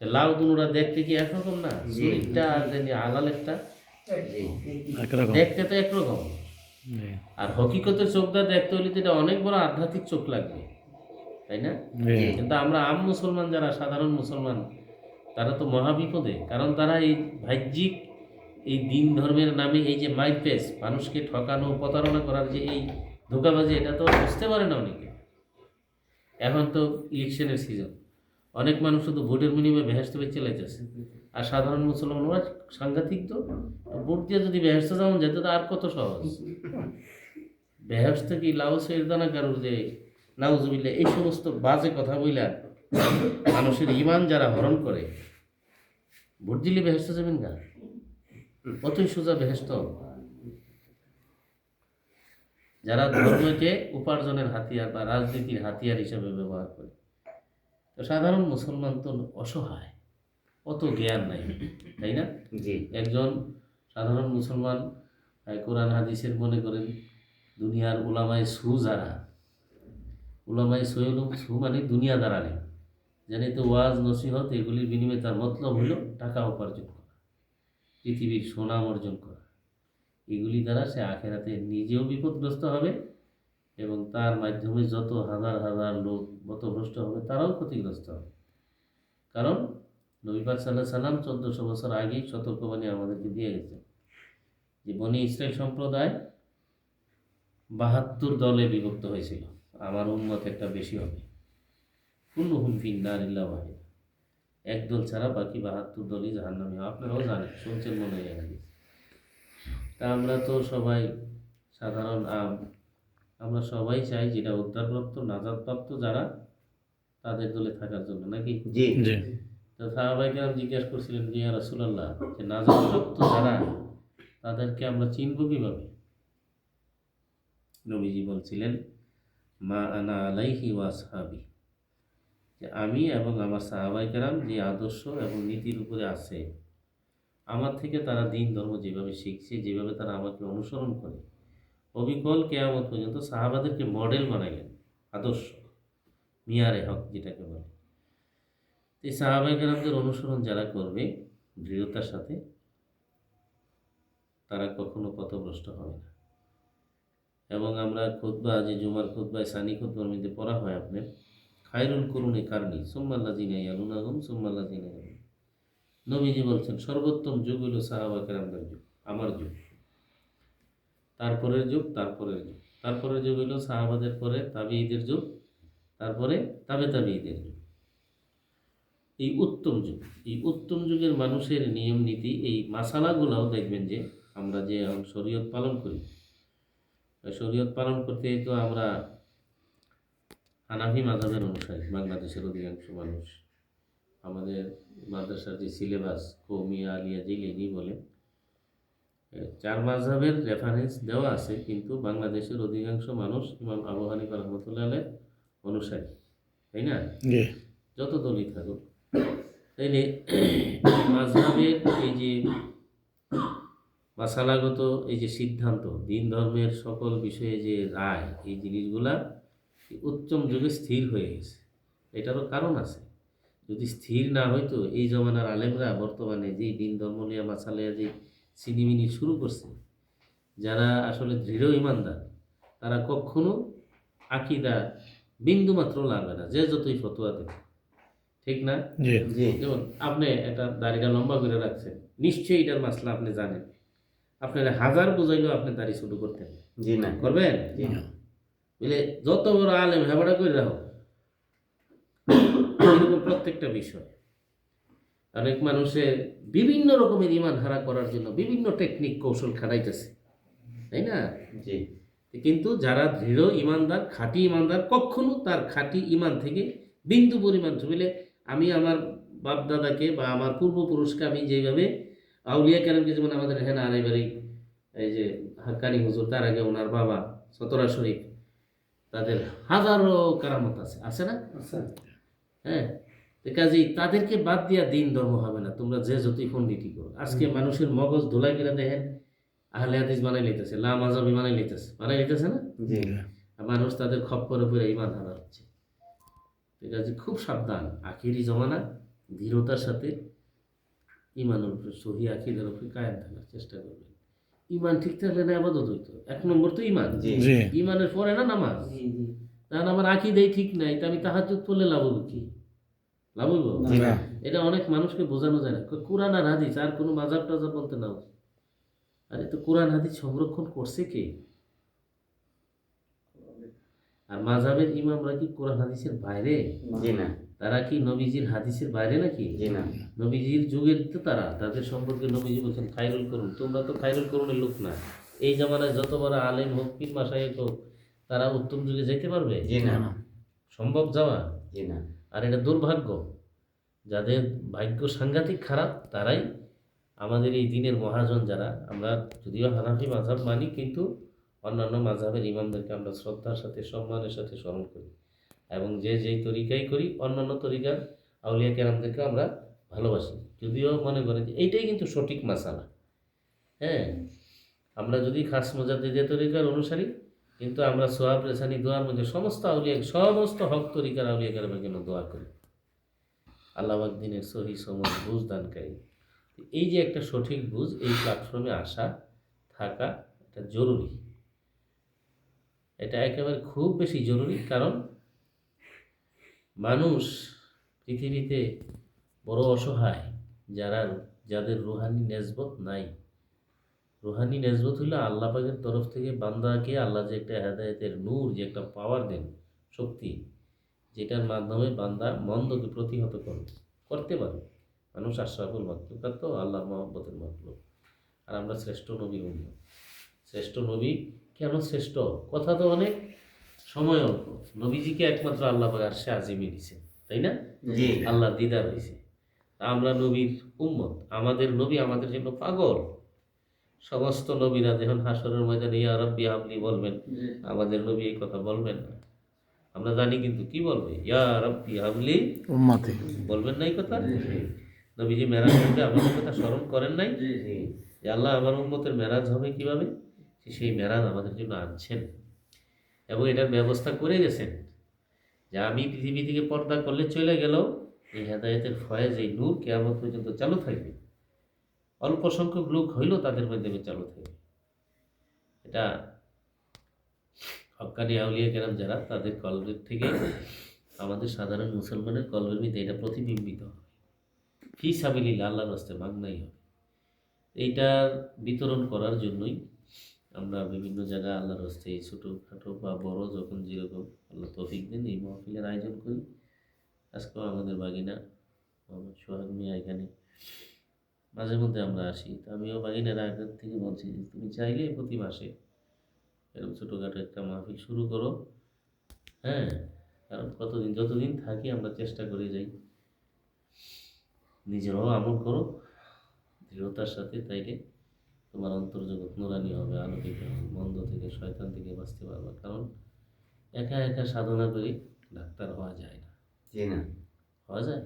লাউ দুনুরা দেখতে কি একরকম না? চুরিটা আর হালালেরটা দেখতে তো একরকম। আর হকিকতের চোখটা দেখতে হলে তো এটা অনেক বড় আধ্যাত্মিক চোখ লাগবে, তাই না? কিন্তু আমরা আম মুসলমান, যারা সাধারণ মুসলমান, তারা তো মহাবিপদে। কারণ তারা এই বাহ্যিক, এই দিন ধর্মের নামে এই যে মাইপেস, মানুষকে ঠকানো, প্রতারণা করার যে এই ধোঁকাবাজি, এটা তো বুঝতে পারে না অনেকে। এখন তো ইলেকশনের সিজন, অনেক মানুষ শুধু ভোটের বিনিময়ে বেহেশত বেঁচে লাইতেছে, আর সাধারণ মুসলমান ওরা সাংঘাতিক। তো ভোট দিয়ে যদি বেহেশত যেমন যেত, তো আর কত সহজ। বেহেশত কি লাউ সেরদানা কারুর যে নাউজুবিল্লাহ, এই সমস্ত বাজে কথা বইলা মানুষের ইমান যারা হরণ করে, ভোট দিলে বেহেশত যাবেন না, কতই সোজা বেহেশত। যারা ধর্মকে উপার্জনের হাতিয়ার বা রাজনীতির হাতিয়ার হিসেবে ব্যবহার করে, তো সাধারণ মুসলমান তো অসহায়, অত জ্ঞান নাই, তাই না? একজন সাধারণ মুসলমান কোরআন হাদিসের মনে করেন দুনিয়ার উলামায়ে সু যারা, উলামায়ে সু মানে দুনিয়া দাঁড়ালে, জানি তো ওয়াজ নসিহত, এগুলির বিনিময়ে তার মতলব হইল টাকা উপার্জন করা, পৃথিবীর সুনাম অর্জন করা। এগুলি দ্বারা সে আখেরাতে নিজেও বিপদগ্রস্ত হবে, এবং তার মাধ্যমে যত হাজার হাজার লোক পথভ্রষ্ট হবে, তারাও ক্ষতিগ্রস্ত হবে। কারণ নবী পাক সাল্লাল্লাহু আলাইহি সাল্লাম 1400 বছর আগেই সতর্কবাণী আমাদেরকে দিয়ে গেছেন যে বনি ইসরাইল সম্প্রদায় 72 দলে বিভক্ত হয়েছিল, আমার উম্মত একটা বেশি হবে, কুল্লুহুম ফিন-নার ইল্লা ওয়াহিদা, এক দল ছাড়া বাকি 72 দলই জাহান্নামী। আপনারাও জানেন, শুনছেন মনে হয়। তা আমরা তো সবাই সাধারণ আমরা সবাই চাই যেটা উদ্ধারপ্রাপ্ত, নাজাতপ্রাপ্ত যারা, তাদের দলে থাকার জন্য, নাকি? তো সাহাবায়ে কেরাম জিজ্ঞাসা করছিলেন যে ইয়া রাসূলুল্লাহ, যে নাজাতপ্রাপ্ত যারা, তাদেরকে আমরা চিনব কিভাবে? নবীজি বলছিলেন মা আনা আলাইহি ওয়া আসহাবি, যে আমি এবং আমার সাহাবায়ে কেরাম যে আদর্শ এবং নীতির উপরে আছে, আমার থেকে তারা দিন ধর্ম যেভাবে শিখছে, যেভাবে তারা আমাকে অনুসরণ করে, অবিকল কেয়ামত পর্যন্ত সাহাবাদেরকে মডেল বানাইলেন, আদর্শ, মিয়ারে হক যেটাকে বলে। এই সাহাবায়ে কেরামদের অনুসরণ যারা করবে দৃঢ়তার সাথে, তারা কখনো পথভ্রষ্ট হবে না। এবং আমরা খুতবা, যে জুমার খুতবায় সানি খুতবার মধ্যে পড়া হয় আপনার, খায়রুল কুরুনি কারনি সুম্মাল্লাযিনা ইয়ালুনাহুম সুম্মাল্লাযিনা ইয়ালুনাহুম। নবীজি বলছেন সর্বোত্তম যুগ হলো সাহাবা কেরামদের যুগ, আমার যুগ, তারপরের যুগ, তারপরের যুগ, তারপরের যুগ হলো সাহাবাদের পরে তাবিঈদের যুগ, তারপরে তাবিঈদের যুগ। এই উত্তম যুগ, এই উত্তম যুগের মানুষের নিয়ম নীতি, এই মাসালাগুলোও দেখবেন যে আমরা যে শরীয়ত পালন করি, শরীয়ত পালন করতে তো আমরা হানাফি মাযহাবের অনুসারী, বাংলাদেশের অধিকাংশ মানুষ। আমাদের মাদ্রাসার যে সিলেবাস কওমিয়া, আলিয়া, যেগুলি বলে, 4 মাযহাবের রেফারেন্স দেওয়া আছে, কিন্তু বাংলাদেশের অধিকাংশ মানুষ ইমাম আবু হানিফা রাহমাতুল্লাহ আলাইহির অনুসারী, তাই না? যত দলই থাকুক, তাইলে মাযহাবের এই যে মাসালাগত এই যে সিদ্ধান্ত, দিন ধর্মের সকল বিষয়ে যে রায়, এই জিনিসগুলা উত্তম যুগে স্থির হয়ে গেছে। এটারও কারণ আছে। যদি স্থির না হইতো, এই জমানার আলেমরা বর্তমানে যেই দিন ধর্ম নিয়ে মাসালিয়া যে সিনিমিনি শুরু করছে, যারা আসলে দৃঢ় ইমানদার, তারা কখনো আকীদা বিন্দুমাত্র লাগবে না, যে যতই ফতোয়া দেবে, ঠিক না? যেমন আপনি একটা দাড়িটা লম্বা করে রাখছেন, নিশ্চয়ই এটার মাসলা আপনি জানেন, আপনার 1000 বোঝাইলেও আপনি দাড়ি শুরু করতেন, জি না করবেন? বুঝলে, যত বড় আলেম হেবাটা করে রাখো, এরকম প্রত্যেকটা বিষয়। অনেক মানুষের বিভিন্ন রকমের ইমান হারা করার জন্য বিভিন্ন টেকনিক কৌশল খাটাইতেছে, তাই না? জি। কিন্তু যারা দৃঢ় ইমানদার, খাঁটি ইমানদার, কখনো তার খাঁটি ইমান থেকে বিন্দু পরিমাণ বলে, আমি আমার বাপ দাদাকে বা আমার পূর্বপুরুষকে আমি যেভাবে আউলিয়া কেরামকে, যেমন আমাদের এখানে আড়াইবাড়ি এই যে হাক্কানি হুজুর, তার আগে ওনার বাবা সতরা শরীফ, তাদের হাজারো কারামত আছে, আছে না? হ্যাঁ, কাজেই তাদেরকে বাদ দিয়া দিন ধর্ম হবে না। তোমরা যে যতই পণ্ডিতি করো, আজকে মানুষের মগজ ধোলাই করে দেখেন, আহলে হাদিস বানাই লইতেছে, লা মাযহাবি বানাই লইতেছে না? মানুষ তাদের খপ্পরে পড়ে ইমান হারা হচ্ছে। ঠিক আছে, খুব সাবধান। আখিরি জমানা, দৃঢ়তার সাথে ইমানের উপরে, সহি আকীদার উপরে কায়েম থাকার চেষ্টা করবেন। ইমান ঠিক থাকলে না ইবাদত হইতো। 1 নম্বর তো ইমান, ইমানের পরে না নামাজ। কারণ আমার আকীদাই ঠিক নাই, তা আমি তাহাজ্জুদ পড়লে লাভ হইব কি? লাভ হইব? এটা অনেক মানুষকে বোঝানো যায় না। কোরআন আর হাদিস, আর কোনো মাযহাব টাযহাব বলতে নাও। আরে তো কোরআন হাদিস সংরক্ষণ করছে কে? আর মাযহাবের ইমামরা কি কোরআন হাদিসের বাইরে? জি না। তারা কি নবীজির হাদিসের বাইরে নাকি? জি না। নবীজির যুগের তো তারা, তাদের সম্পর্কে নবীজি বলছেন খায়রুল করুন। তোমরা তো খায়রুল করুনের লোক না। এই জামানায় যত বড় আলেম হোক, পীর মাশায়েখ হোক, তারা উত্তম যুগে যেতে পারবে? জি না। সম্ভব যাওয়া? জি না। আর এটা দুর্ভাগ্য, যাদের ভাগ্য সাংঘাতিক খারাপ, তারাই আমাদের এই দিনের মহাজন, যারা আমরা যদিও হানাফি মাযহাব মানি, কিন্তু অন্যান্য মাযহাবের ইমামদেরকে আমরা শ্রদ্ধার সাথে, সম্মানের সাথে স্মরণ করি, এবং যে যেই তরিকাই করি, অন্যান্য তরিকার আউলিয়া কেরামদেরকে আমরা ভালোবাসি, যদিও মনে করেন যে এইটাই কিন্তু সঠিক মাসালা। হ্যাঁ, আমরা যদি খাস মুজাদ্দিদিয়া তরিকার অনুসারী, কিন্তু আমরা সোয়াব রেসানি দোয়ার মধ্যে সমস্ত হক তরিকার আউলিয়া কেরামের জন্য দোয়া করি। আল্লাহ পাক দিনের সহি সময় বুঝ দানকারী। এই যে একটা সঠিক বুঝ, এই প্ল্যাটফর্মে আসা, থাকা, এটা জরুরি। এটা একেবারে খুব বেশি জরুরি। কারণ মানুষ পৃথিবীতে বড় অসহায়, যাদের রুহানি নেসবত নাই। রুহানি নেসবত হইলে আল্লাহ পাকের তরফ থেকে বান্দাকে আল্লাহ যে একটা হেদায়েতের নূর, যে একটা পাওয়ার দেন, শক্তি, যেটার মাধ্যমে বান্দা মন্দকে প্রতিহত করতে পারে। মানুষ আশরাফুল মাখলুকাত, তো আল্লাহর মহব্বতের মাখলুক। আর আমরা শ্রেষ্ঠ নবী উম্মত। শ্রেষ্ঠ নবী কেন শ্রেষ্ঠ? কথা তো অনেক, সময় অল্প। নবীজিকে একমাত্র আল্লাহ পাক আরশে আজিমে দিয়েছেন, তাই না? আল্লাহর দিদার হয়েছে। আমরা নবীর উম্মত, আমাদের নবী আমাদের জন্য পাগল। সমস্ত নবীরা যখন হাসরের ময়দানে ইয়া রাব্বি হাবলি বলবেন, আমাদের নবী এই কথা বলবেন না? আমরা জানি, কিন্তু কি বলবে? ইয়া রাব্বি হাবলি উম্মতি বলবেন না এই কথা? নবীজি মেরাজ করবে, আমাদের কথা স্মরণ করেন নাই যে আল্লাহ আমার উম্মতের মেরাজ হবে কিভাবে, সেই মেরাজ আমাদের জন্য আনছেন এবং এটার ব্যবস্থা করে গেছেন যে আমি পৃথিবী থেকে পর্দা করলে চলে গেল, এই হেদায়েতের ফয়েজ, এই নূর কিয়ামত পর্যন্ত চালু থাকবে। অল্প সংখ্যক লোক হইলেও তাদের মাধ্যমে চালু থাকবে। এটা হক্কানি আউলিয়া কেরাম যারা, তাদের কলবের থেকে আমাদের সাধারণ মুসলমানের কলবের মধ্যে এটা প্রতিবিম্বিত হবে। ফি সাবিলিল্লাহ, আল্লাহর রাস্তায় মাগনাই হবে। এইটার বিতরণ করার জন্যই আমরা বিভিন্ন জায়গায় আল্লাহর রাস্তায় ছোটোখাটো বা বড় যখন যেরকম আল্লাহ তৌফিক দেন এই মাহফিলের আয়োজন করি। আজকেও আমাদের বাগিনা মোহাম্মদ সোহাগ মিয়া এখানে মাঝে মধ্যে আমরা আসি। তো আমিও বাগিনার আগের থেকে বলছি যে তুমি চাইলে প্রতি মাসে এরকম ছোটোখাটো একটা মাহফিল শুরু করো। হ্যাঁ, কারণ যতদিন থাকি আমরা চেষ্টা করে যাই, নিজেরাও আমল করো দৃঢ়তার সাথে, তাইলে তোমার অন্তর্জগৎ নুরানি হবে, আলোকিত হবে, মন্দ থেকে শয়তান থেকে বাঁচতে পারবে। কারণ একা একা সাধনা করে ডাক্তার হওয়া যায় না। হওয়া যায়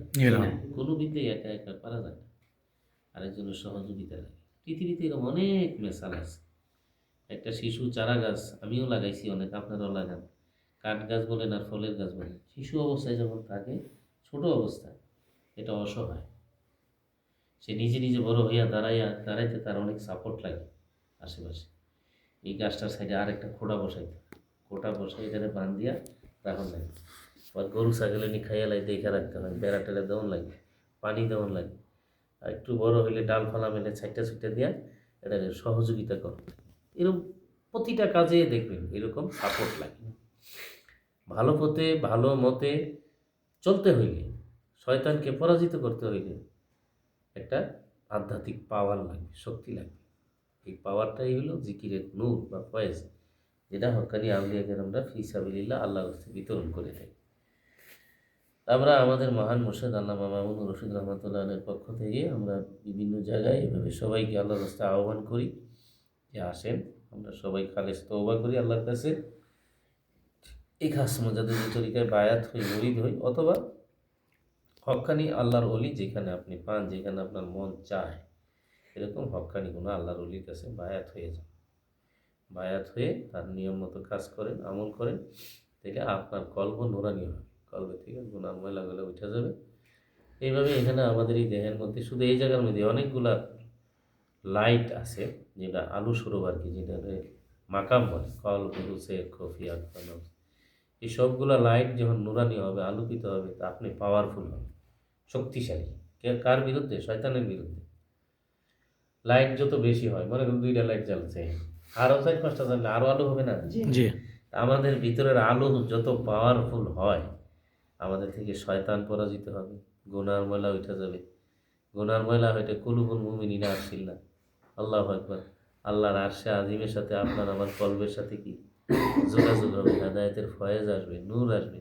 কোনো বিদ্যে একা একা পারা যায় না, আরেকজনের সহযোগিতা লাগে। পৃথিবীতে এরকম অনেক মেসাল আছে। একটা শিশু চারা গাছ আমিও লাগাইছি, অনেক আপনারাও লাগান, কাঠ গাছ বলেন আর ফলের গাছ বলেন। শিশু অবস্থায় যখন থাকে, ছোট অবস্থায়, এটা অসহায়, সে নিজে নিজে বড় হইয়া দাঁড়াইতে তার অনেক সাপোর্ট লাগে আশেপাশে। এই গাছটার সাইডে আরেকটা খোঁটা বসাই এটারে বান দিয়া রাখুন লাগে, বা গরু ছাগলে নিয়ে খাইয়া লাই দেখে রাখতে হয়, বেড়া টেড়া দেওয়ান লাগে, পানি দেওয়ান লাগে। আর একটু বড় হইলে ডালপালা মেলে ছুটটা দিয়া এটা সহযোগিতা করো। এরকম প্রতিটা কাজে দেখবেন এরকম সাপোর্ট লাগে। ভালো পথে ভালো মতে চলতে হইলে, শয়তানকে পরাজিত করতে হইলে একটা আধ্যাত্মিক পাওয়ার লাগবে, শক্তি লাগবে। এই পাওয়ারটাই হলো জিকিরের নূর বা ফয়েজ, যেটা হক্কানি আউলিয়া কেরামরা ফি সাবিলিল্লাহ আল্লাহর রাস্তায় বিতরণ করে দেয়। আমরা আমাদের মহান মুর্শিদ আল্লামা মামুনুর রশিদ রহমতুল্লাহ আলাইহির পক্ষ থেকে আমরা বিভিন্ন জায়গায় এভাবে সবাইকে আল্লাহর রাস্তায় আহ্বান করি যে আসেন, আমরা সবাই খালেস তওবা করি আল্লাহর কাছে, এই খাস মজাদের তরিকায় বায়াত হই, মুরিদ হই, অথবা হক্কানি আল্লাহর অলি যেখানে আপনি পান, যেখানে আপনার মন চায়, এরকম হক্কানি কোনো আল্লাহর অলির কাছে বায়াত হয়ে যান। বায়াত হয়ে তার নিয়ম মতো কাজ করেন, আমল করেন, তাহলে আপনার কলব নুরানি হবে, কলবে থেকে গুনাহ ময়লাগুলো উঠে যাবে। এইভাবে এখানে আমাদের এই দেহের মধ্যে, শুধু এই জায়গার মধ্যে অনেকগুলা লাইট আছে, যেটা আলু স্বরূপ আর কি, যেটা মাকাম বলে, কলব হুসে খফিয়া, এই সবগুলা লাইট যখন নুরানি হবে, আলোকিত হবে, তা আপনি পাওয়ারফুল হবে, শক্তিশালী। কার বিরুদ্ধে? শয়তানের বিরুদ্ধে। লাইট যত বেশি হয়, মনে করুন 2টা লাইট জ্বলছে, আরও 4-5টা জ্বললে আরও আলো হবে না? জি। আমাদের ভিতরের আলো যত পাওয়ারফুল হয়, আমাদের থেকে শয়তান পরাজিত হবে, গুনার ময়লা উঠে যাবে। গুনার ময়লা হইতে কুলুবুল মুমিনিনা আসিল্লা, আল্লাহু আকবার, আল্লাহর আরশে আজিমের সাথে আপনার আমার কলবের সাথে কি যোগাযোগ হবে, হেদায়েতের ফয়েজ আসবে, নূর আসবে।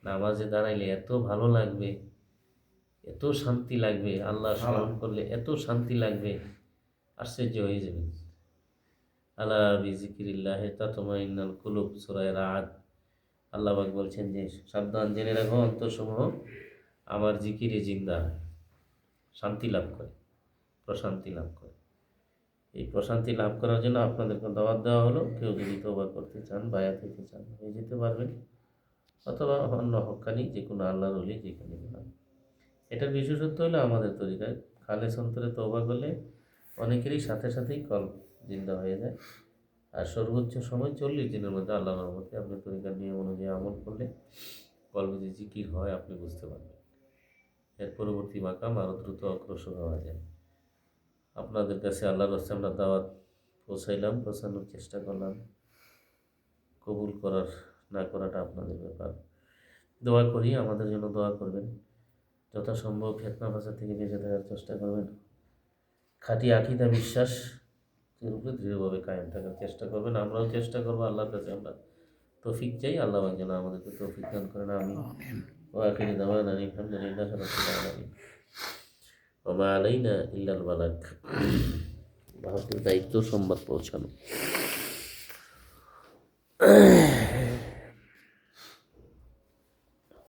নামাজে দাঁড়াইলে এত ভালো লাগবে, এত শান্তি লাগবে, আল্লাহ স্মরণ করলে এত শান্তি লাগবে, আশ্চর্য হয়ে যাবে। আলা বিজিকিরিল্লাহি তাতমাইন্নাল কুলুব, সূরা রাদ। আল্লাহ পাক বলছেন যে সাবধান, জেনে রাখো অন্তরসমূহ আমার জিকিরে জিন্দা হয়, শান্তি লাভ করে, প্রশান্তি লাভ করে। এই প্রশান্তি লাভ করার জন্য আপনাদেরকে দাওয়াত দেওয়া হলো। কেউ যদি তওবা করতে চান, বায়াত হইতে চান, হয়ে যেতে পারবেন, অথবা অন্য হক্কানি যে কোনো আল্লাহর ওলি যেখানে বলেন। এটার বিশেষত্ব হলো আমাদের তরিকায় খালেস অন্তরে তওবা করলে অনেকেরই সাথে সাথেই কল জিন্দা হয়ে যায়। আর সর্বোচ্চ সময় 40 দিনের মধ্যে আল্লাহর রহমতে আপনি তরিকার নিয়ম অনুযায়ী আমল করলে কলবে যে জিকির হয় আপনি বুঝতে পারবেন। এর পরবর্তী মাকাম আরও দ্রুত অগ্রসর হওয়া যায়। আপনাদের কাছে আল্লাহর রাস্তায় আমরা দাওয়াত পৌঁছানোর চেষ্টা করলাম। কবুল করার না করাটা আপনাদের ব্যাপার। দোয়া করি, আমাদের জন্য দোয়া করবেন। যথাসম্ভব ফিতনা ফাসাদ থেকে বেঁচে থাকার চেষ্টা করবেন। খাঁটি আকীদা বিশ্বাস এর উপরে দৃঢ়ভাবে কায়েম থাকার চেষ্টা করবেন। আমরাও চেষ্টা করবো, আল্লাহর কাছে আমরা তৌফিক চাই। আল্লাহ যেন আমাদেরকে তৌফিক দান করেন। আমিন। ওয়া আখিরু দাওয়ানা আলহামদুলিল্লাহি রাব্বিল আলামিন। ওয়া মা আলাইনা ইল্লাল বালাগ। দায়িত্ব সংবাদ পৌঁছানো।